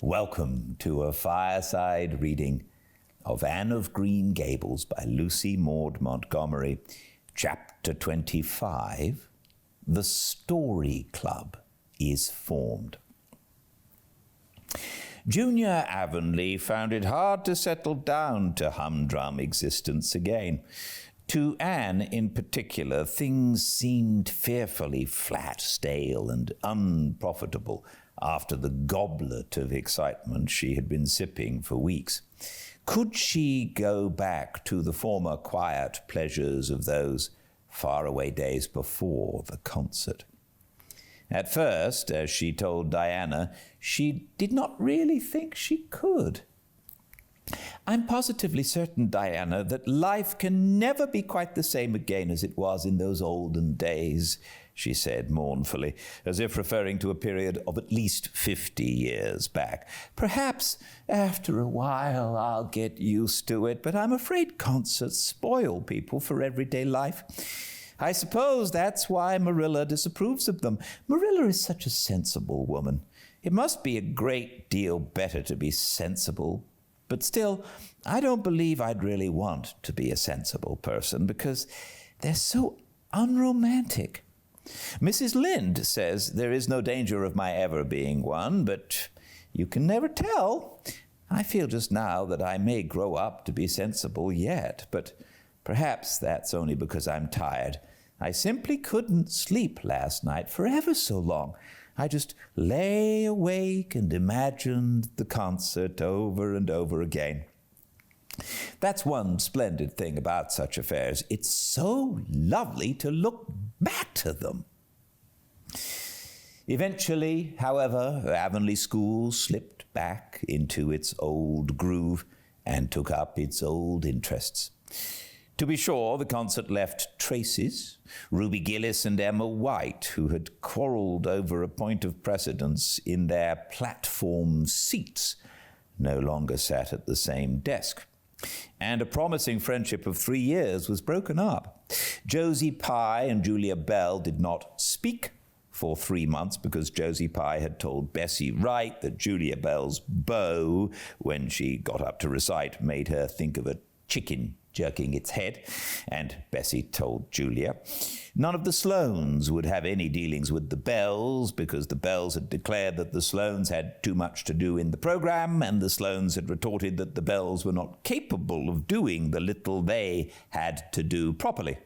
Welcome to a fireside reading of Anne of Green Gables by Lucy Maud Montgomery, Chapter 25, The Story Club is Formed. Junior Avonlea found it hard to settle down to humdrum existence again. To Anne in particular, things seemed fearfully flat, stale, and unprofitable after the goblet of excitement she had been sipping for weeks. Could she go back to the former quiet pleasures of those faraway days before the concert? At first, as she told Diana, she did not really think she could. "I'm positively certain, Diana, that life can never be quite the same again as it was in those olden days," she said mournfully, as if referring to a period of at least 50 years back. "Perhaps after a while I'll get used to it, but I'm afraid concerts spoil people for everyday life. I suppose that's why Marilla disapproves of them. Marilla is such a sensible woman. It must be a great deal better to be sensible. But still, I don't believe I'd really want to be a sensible person because they're so unromantic. Mrs. Lynde says there is no danger of my ever being one, but you can never tell. I feel just now that I may grow up to be sensible yet, but perhaps that's only because I'm tired. I simply couldn't sleep last night for ever so long. I just lay awake and imagined the concert over and over again. That's one splendid thing about such affairs. It's so lovely to look back to them." Eventually, however, Avonlea School slipped back into its old groove and took up its old interests. To be sure, the concert left traces. Ruby Gillis and Emma White, who had quarrelled over a point of precedence in their platform seats, no longer sat at the same desk. And a promising friendship of 3 years was broken up. Josie Pye and Julia Bell did not speak for 3 months because Josie Pye had told Bessie Wright that Julia Bell's bow, when she got up to recite, made her think of a chicken jerking its head, and Bessie told Julia. None of the Sloanes would have any dealings with the Bells because the Bells had declared that the Sloanes had too much to do in the program, and the Sloanes had retorted that the Bells were not capable of doing the little they had to do properly.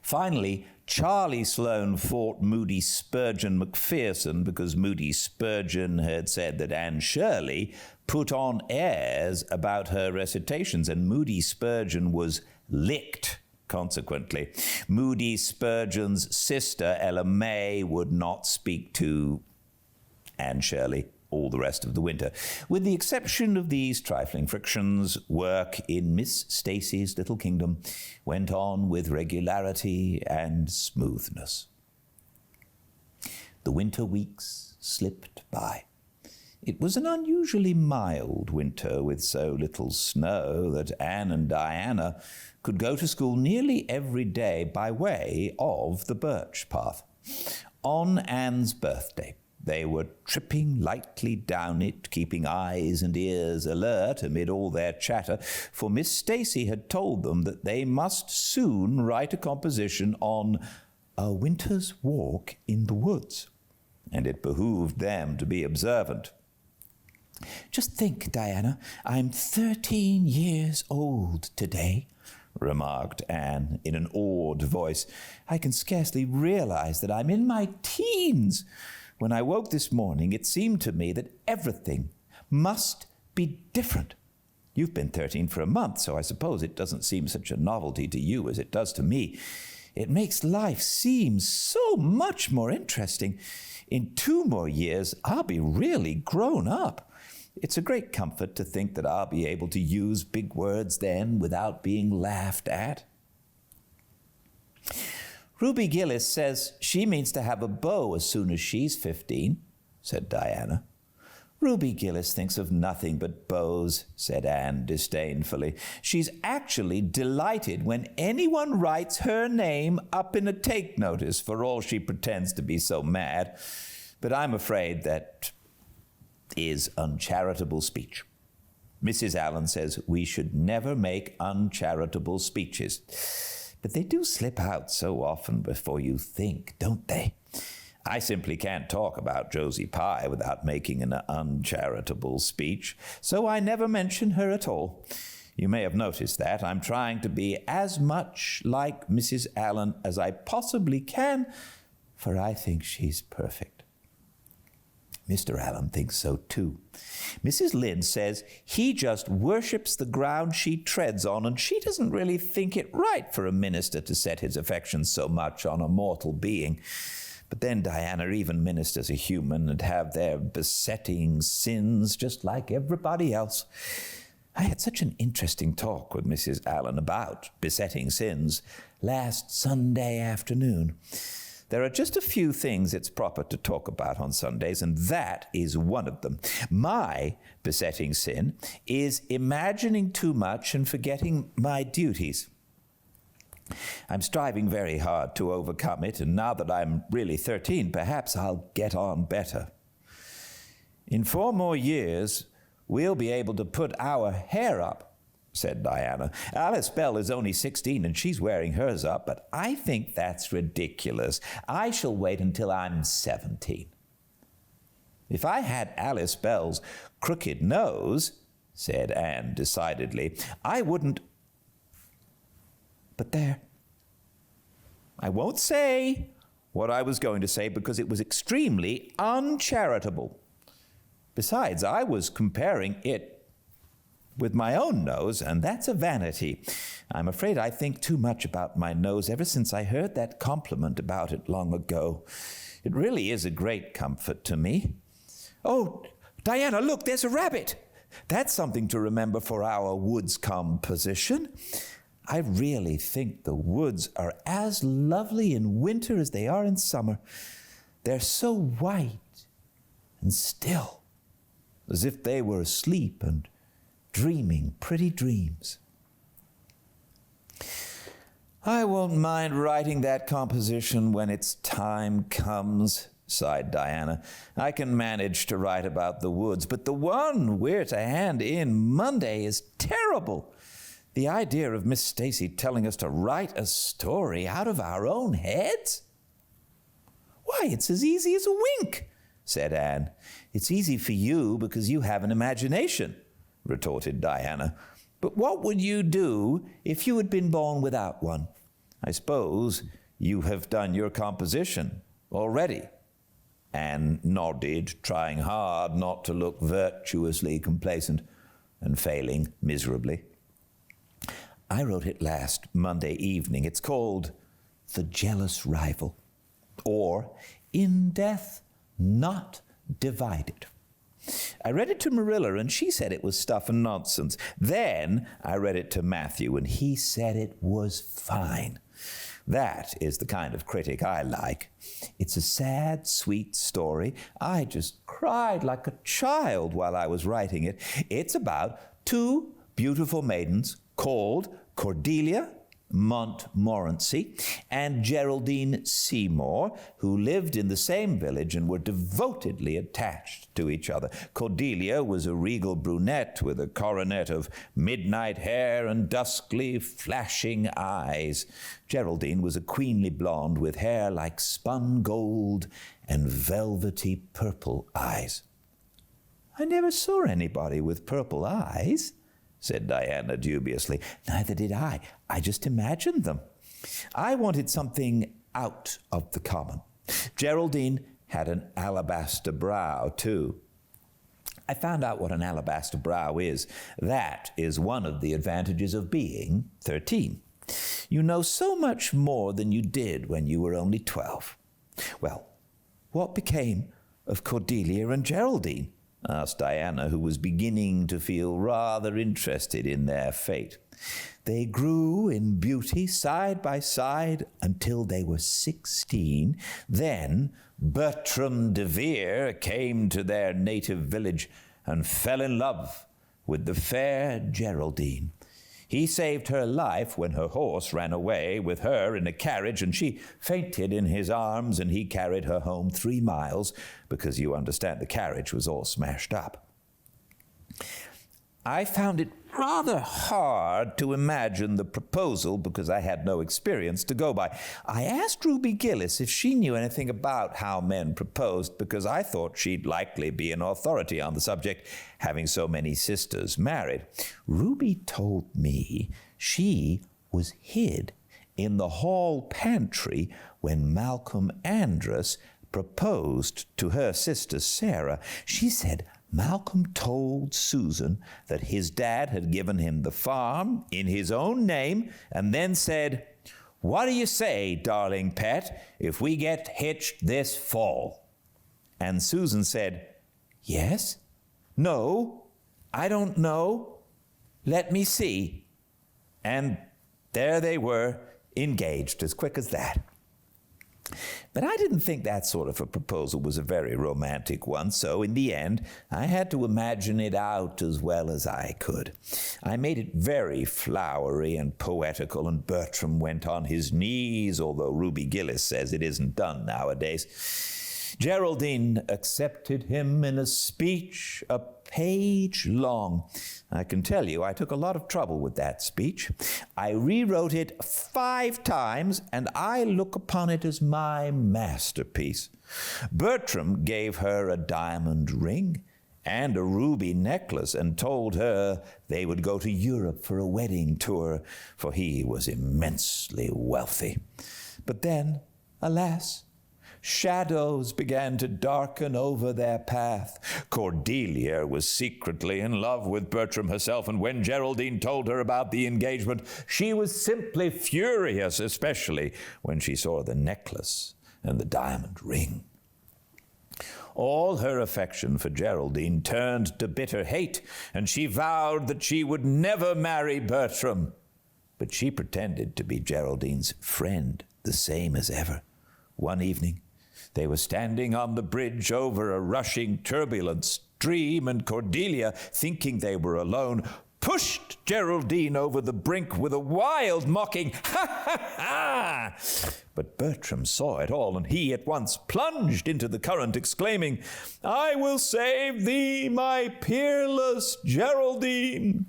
Finally, Charlie Sloane fought Moody Spurgeon McPherson because Moody Spurgeon had said that Anne Shirley put on airs about her recitations, and Moody Spurgeon was licked. Consequently, Moody Spurgeon's sister, Ella May, would not speak to Anne Shirley all the rest of the winter. With the exception of these trifling frictions, work in Miss Stacy's little kingdom went on with regularity and smoothness. The winter weeks slipped by. It was an unusually mild winter with so little snow that Anne and Diana could go to school nearly every day by way of the birch path. On Anne's birthday, they were tripping lightly down it, keeping eyes and ears alert amid all their chatter, for Miss Stacy had told them that they must soon write a composition on a winter's walk in the woods, and it behooved them to be observant. "Just think, Diana, I'm 13 years old today," remarked Anne in an awed voice. "I can scarcely realize that I'm in my teens. When I woke this morning, it seemed to me that everything must be different. You've been 13 for a month, so I suppose it doesn't seem such a novelty to you as it does to me. It makes life seem so much more interesting. In 2 more years, I'll be really grown up. It's a great comfort to think that I'll be able to use big words then without being laughed at." "Ruby Gillis says she means to have a beau as soon as she's 15, said Diana. "Ruby Gillis thinks of nothing but beaux," said Anne disdainfully. "She's actually delighted when anyone writes her name up in a take notice, for all she pretends to be so mad. But I'm afraid that is uncharitable speech. Mrs. Allen says we should never make uncharitable speeches. But they do slip out so often before you think, don't they? I simply can't talk about Josie Pye without making an uncharitable speech, so I never mention her at all. You may have noticed that. I'm trying to be as much like Mrs. Allen as I possibly can, for I think she's perfect. Mr. Allen thinks so too. Mrs. Lynde says he just worships the ground she treads on, and she doesn't really think it right for a minister to set his affections so much on a mortal being. But then Diana, even ministers are human and have their besetting sins just like everybody else. I had such an interesting talk with Mrs. Allen about besetting sins last Sunday afternoon. There are just a few things it's proper to talk about on Sundays, and that is one of them. My besetting sin is imagining too much and forgetting my duties. I'm striving very hard to overcome it, and now that I'm really 13, perhaps I'll get on better. In 4 more years, we'll be able to put our hair up, said Diana. Alice Bell is only 16 and she's wearing hers up, but I think that's ridiculous. I shall wait until I'm 17. If I had Alice Bell's crooked nose, said Anne decidedly, I wouldn't. But there. I won't say what I was going to say because it was extremely uncharitable. Besides, I was comparing it with my own nose, and that's a vanity. I'm afraid I think too much about my nose ever since I heard that compliment about it long ago. It really is a great comfort to me. Oh, Diana, look, there's a rabbit. That's something to remember for our woods composition. I really think the woods are as lovely in winter as they are in summer. They're so white and still, as if they were asleep and dreaming pretty dreams. I won't mind writing that composition when its time comes, sighed Diana. I can manage to write about the woods, but the one we're to hand in Monday is terrible. The idea of Miss Stacy telling us to write a story out of our own heads? Why, it's as easy as a wink, said Anne. It's easy for you because you have an imagination, retorted Diana. But what would you do if you had been born without one? I suppose you have done your composition already. Anne nodded, trying hard not to look virtuously complacent and failing miserably. I wrote it last Monday evening. It's called The Jealous Rival, or In Death Not Divided. I read it to Marilla, and she said it was stuff and nonsense. Then I read it to Matthew, and he said it was fine. That is the kind of critic I like. It's a sad, sweet story. I just cried like a child while I was writing it. It's about 2 beautiful maidens called Cordelia Montmorency and Geraldine Seymour, who lived in the same village and were devotedly attached to each other. Cordelia was a regal brunette with a coronet of midnight hair and duskly, flashing eyes. Geraldine was a queenly blonde with hair like spun gold and velvety purple eyes. I never saw anybody with purple eyes, said Diana dubiously. Neither did I. I just imagined them. I wanted something out of the common. Geraldine had an alabaster brow, too. I found out what an alabaster brow is. That is one of the advantages of being 13. You know so much more than you did when you were only 12. Well, what became of Cordelia and Geraldine? Asked Diana, who was beginning to feel rather interested in their fate. They grew in beauty side by side until they were 16. Then Bertram de Vere came to their native village and fell in love with the fair Geraldine. He saved her life when her horse ran away with her in a carriage, and she fainted in his arms, and he carried her home 3 miles, because you understand the carriage was all smashed up. I found it rather hard to imagine the proposal because I had no experience to go by. I asked Ruby Gillis if she knew anything about how men proposed because I thought she'd likely be an authority on the subject, having so many sisters married. Ruby told me she was hid in the hall pantry when Malcolm Andrus proposed to her sister Sarah. She said Malcolm told Susan that his dad had given him the farm in his own name and then said, "What do you say, darling pet, if we get hitched this fall?" And Susan said, "Yes, no, I don't know, let me see." And there they were, engaged as quick as that. But I didn't think that sort of a proposal was a very romantic one, so in the end, I had to imagine it out as well as I could. I made it very flowery and poetical, and Bertram went on his knees, although Ruby Gillis says it isn't done nowadays. Geraldine accepted him in a speech a page long. I can tell you, I took a lot of trouble with that speech. I rewrote it 5 times, and I look upon it as my masterpiece. Bertram gave her a diamond ring and a ruby necklace and told her they would go to Europe for a wedding tour, for he was immensely wealthy. But then, alas, shadows began to darken over their path. Cordelia was secretly in love with Bertram herself, and when Geraldine told her about the engagement, she was simply furious, especially when she saw the necklace and the diamond ring. All her affection for Geraldine turned to bitter hate, and she vowed that she would never marry Bertram. But she pretended to be Geraldine's friend, the same as ever. One evening, they were standing on the bridge over a rushing, turbulent stream, and Cordelia, thinking they were alone, pushed Geraldine over the brink with a wild, mocking, "Ha, ha, ha!" But Bertram saw it all, and he at once plunged into the current, exclaiming, "I will save thee, my peerless Geraldine!"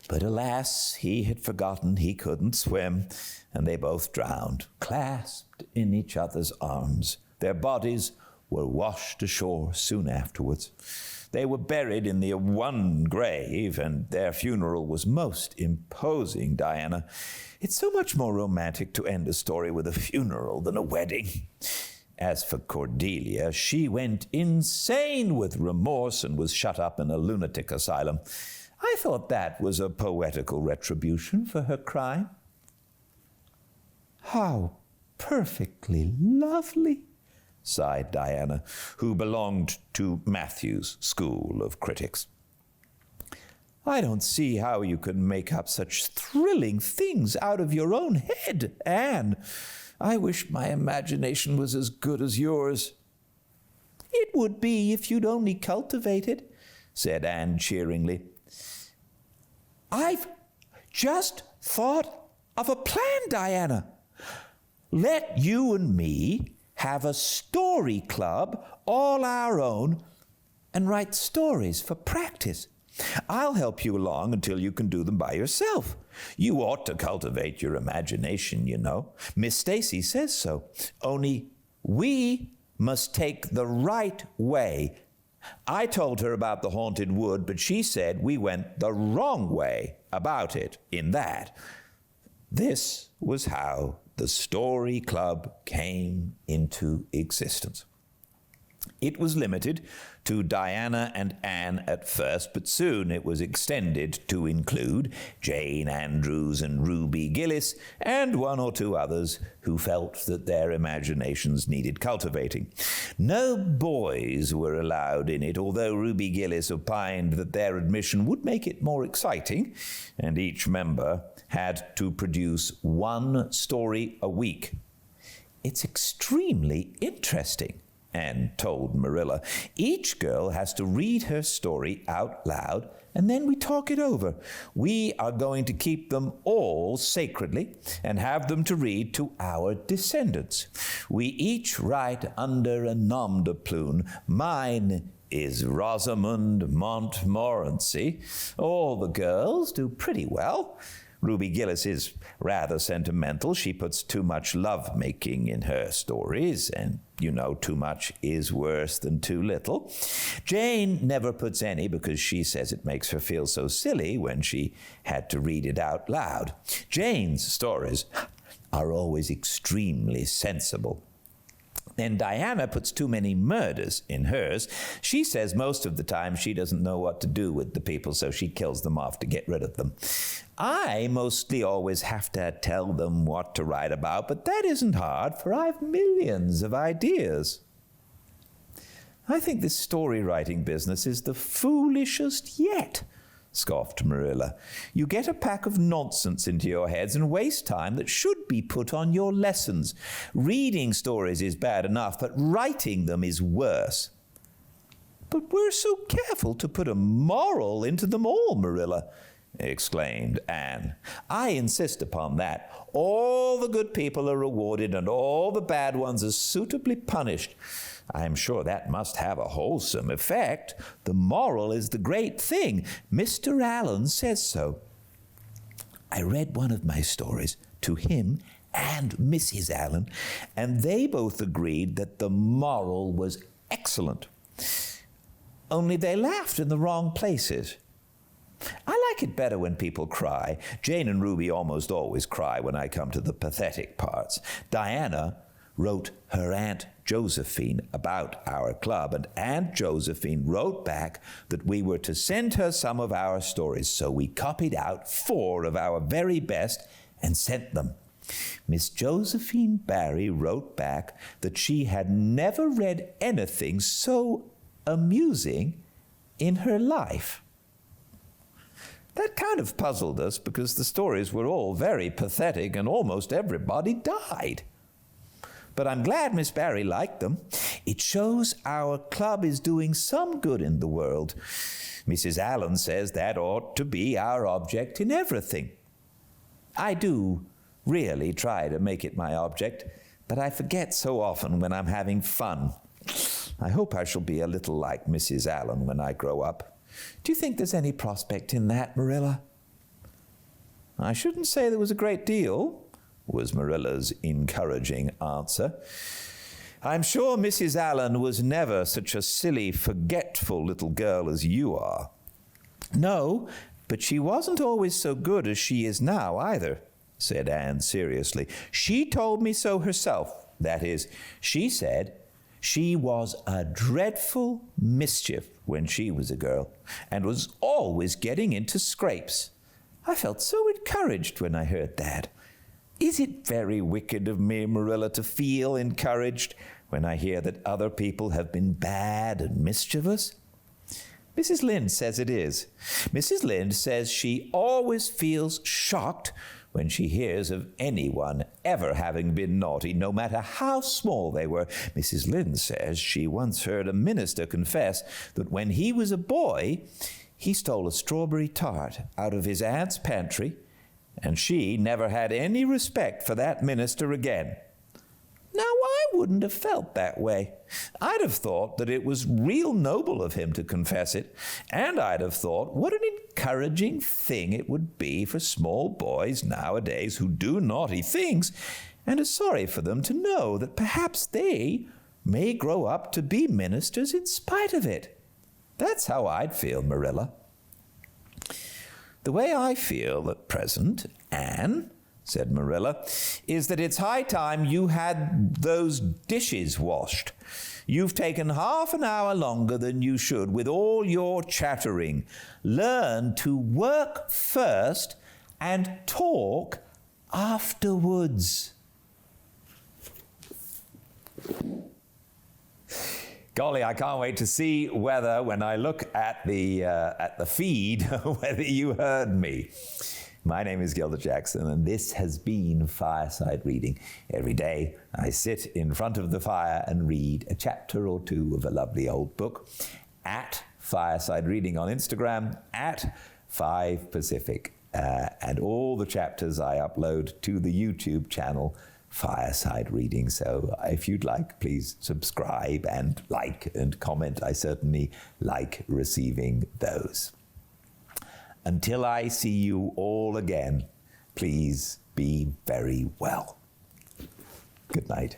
But alas, he had forgotten he couldn't swim, and they both drowned, clasped in each other's arms. Their bodies were washed ashore soon afterwards. They were buried in the one grave, and their funeral was most imposing, Diana. It's so much more romantic to end a story with a funeral than a wedding. As for Cordelia, she went insane with remorse and was shut up in a lunatic asylum. I thought that was a poetical retribution for her crime. "How perfectly lovely," sighed Diana, who belonged to Matthew's school of critics. "I don't see how you can make up such thrilling things out of your own head, Anne. I wish my imagination was as good as yours." "It would be if you'd only cultivate it," said Anne cheeringly. "I've just thought of a plan, Diana. Let you and me have a story club all our own and write stories for practice. I'll help you along until you can do them by yourself. You ought to cultivate your imagination, you know. Miss Stacy says so. Only we must take the right way. I told her about the haunted wood, but she said we went the wrong way about it in that." This was how the Story Club came into existence. It was limited to Diana and Anne at first, but soon it was extended to include Jane Andrews and Ruby Gillis and 1 or 2 others who felt that their imaginations needed cultivating. No boys were allowed in it, although Ruby Gillis opined that their admission would make it more exciting, and each member had to produce 1 story a week. It's extremely interesting, Anne told Marilla. Each girl has to read her story out loud, and then we talk it over. We are going to keep them all sacredly and have them to read to our descendants. We each write under a nom de plume. Mine is Rosamond Montmorency. All the girls do pretty well. Ruby Gillis is rather sentimental. She puts too much love-making in her stories, and you know too much is worse than too little. Jane never puts any because she says it makes her feel so silly when she had to read it out loud. Jane's stories are always extremely sensible. And Diana puts too many murders in hers. She says most of the time she doesn't know what to do with the people, so she kills them off to get rid of them. I mostly always have to tell them what to write about, but that isn't hard, for I've millions of ideas. I think this story writing business is the foolishest yet, scoffed Marilla. You get a pack of nonsense into your heads and waste time that should be put on your lessons. Reading stories is bad enough, but writing them is worse. But we're so careful to put a moral into them all, Marilla, exclaimed Anne. I insist upon that. All the good people are rewarded and all the bad ones are suitably punished. I'm sure that must have a wholesome effect. The moral is the great thing. Mr. Allen says so. I read one of my stories to him and Mrs. Allen, and they both agreed that the moral was excellent. Only they laughed in the wrong places. I like it better when people cry. Jane and Ruby almost always cry when I come to the pathetic parts. Diana wrote her Aunt Josephine about our club, and Aunt Josephine wrote back that we were to send her some of our stories, so we copied out 4 of our very best and sent them. Miss Josephine Barry wrote back that she had never read anything so amusing in her life. That kind of puzzled us because the stories were all very pathetic and almost everybody died. But I'm glad Miss Barry liked them. It shows our club is doing some good in the world. Mrs. Allen says that ought to be our object in everything. I do really try to make it my object, but I forget so often when I'm having fun. I hope I shall be a little like Mrs. Allen when I grow up. Do you think there's any prospect in that, Marilla? I shouldn't say there was a great deal, was Marilla's encouraging answer. I'm sure Mrs. Allen was never such a silly, forgetful little girl as you are. No, but she wasn't always so good as she is now either, said Anne seriously. She told me so herself. That is, she said she was a dreadful mischief when she was a girl and was always getting into scrapes. I felt so encouraged when I heard that. Is it very wicked of me, Marilla, to feel encouraged when I hear that other people have been bad and mischievous? Mrs. Lynde says it is. Mrs. Lynde says she always feels shocked when she hears of anyone ever having been naughty, no matter how small they were. Mrs. Lynde says she once heard a minister confess that when he was a boy, he stole a strawberry tart out of his aunt's pantry, and she never had any respect for that minister again. Now, I wouldn't have felt that way. I'd have thought that it was real noble of him to confess it, and I'd have thought what an encouraging thing it would be for small boys nowadays who do naughty things and are sorry for them to know that perhaps they may grow up to be ministers in spite of it. That's how I'd feel, Marilla. The way I feel at present, Anne, said Marilla, is that it's high time you had those dishes washed. You've taken half an hour longer than you should with all your chattering. Learn to work first and talk afterwards. Golly, I can't wait to see whether, when I look at the feed, whether you heard me. My name is Gildart Jackson, and this has been Fireside Reading. Every day, I sit in front of the fire and read a chapter or two of a lovely old book at Fireside Reading on Instagram, at 5 Pacific. And all the chapters I upload to the YouTube channel, Fireside Reading. So if you'd like, please subscribe and like and comment. I certainly like receiving those. Until I see you all again, please be very well. Good night.